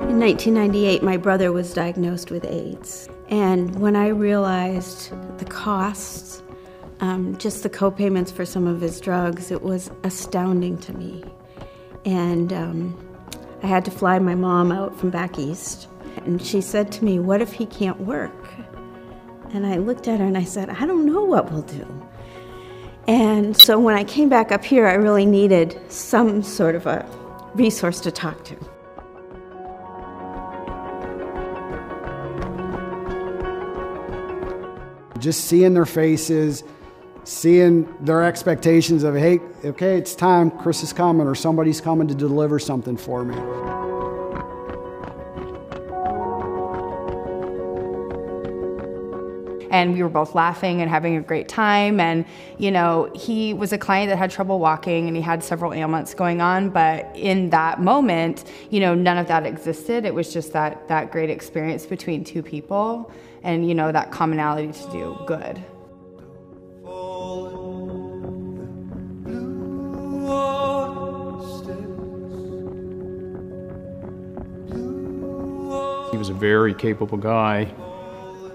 In 1998, my brother was diagnosed with AIDS. And when I realized the costs, just the co-payments for some of his drugs, it was astounding to me. And I had to fly my mom out from back east. And she said to me, "What if he can't work?" And I looked at her and I said, "I don't know what we'll do." And so when I came back up here, I really needed some sort of a resource to talk to. Just seeing their faces, seeing their expectations of, hey, okay, it's time, Chris is coming, or somebody's coming to deliver something for me. And we were both laughing and having a great time. And, you know, he was a client that had trouble walking and he had several ailments going on. But in that moment, you know, none of that existed. It was just that great experience between two people and, you know, that commonality to do good. He was a very capable guy.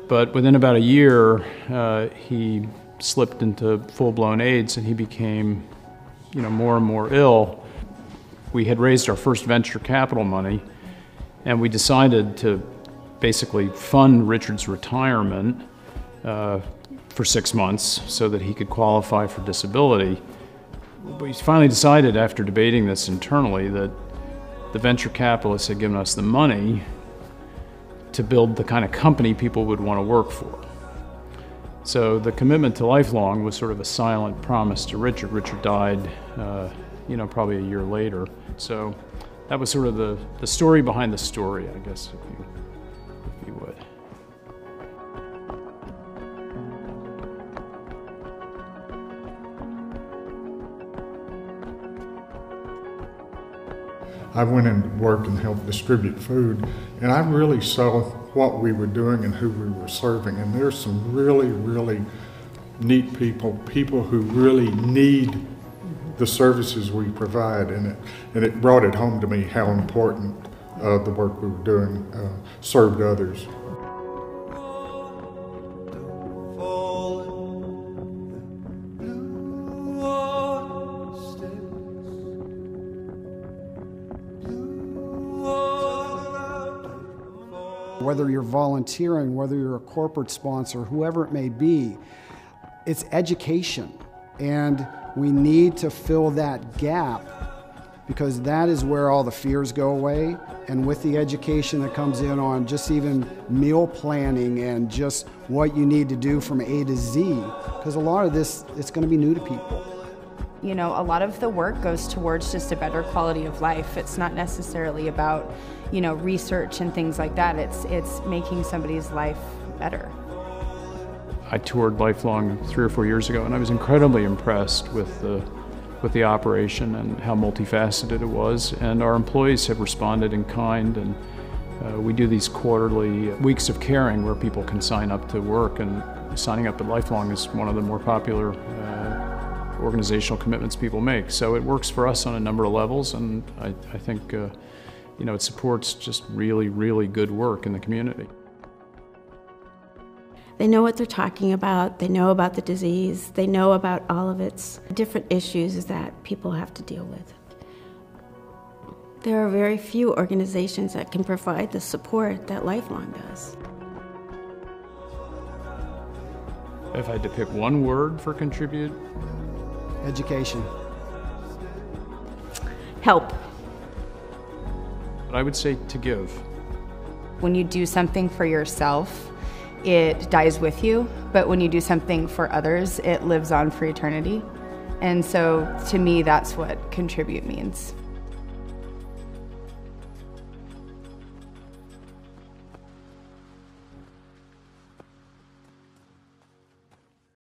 But within about a year, he slipped into full-blown AIDS and he became, you know, more and more ill. We had raised our first venture capital money and we decided to basically fund Richard's retirement for 6 months so that he could qualify for disability. We finally decided after debating this internally that the venture capitalists had given us the money to build the kind of company people would want to work for. So the commitment to Lifelong was sort of a silent promise to Richard. Richard died, you know, probably a year later. So that was sort of the story behind the story, I guess, if you would. I went into work and helped distribute food, and I really saw what we were doing and who we were serving. And there's some really, really neat people who really need the services we provide, and it brought it home to me how important the work we were doing served others. Whether you're volunteering, whether you're a corporate sponsor, whoever it may be, it's education. And we need to fill that gap because that is where all the fears go away. And with the education that comes in on just even meal planning and just what you need to do from A to Z, because a lot of this, it's going to be new to people. You know, a lot of the work goes towards just a better quality of life. It's not necessarily about, you know, research and things like that. It's making somebody's life better. I toured Lifelong 3 or 4 years ago, and I was incredibly impressed with the operation and how multifaceted it was. And our employees have responded in kind, and we do these quarterly weeks of caring where people can sign up to work. And signing up at Lifelong is one of the more popular organizational commitments people make. So it works for us on a number of levels, and I think you know, it supports just really, really good work in the community. They know what they're talking about, they know about the disease, they know about all of its different issues that people have to deal with. There are very few organizations that can provide the support that Lifelong does. If I had to pick one word for contribute, Education. Help. but I would say to give. When you do something for yourself, it dies with you, but when you do something for others, it lives on for eternity. And so to me, that's what contribute means.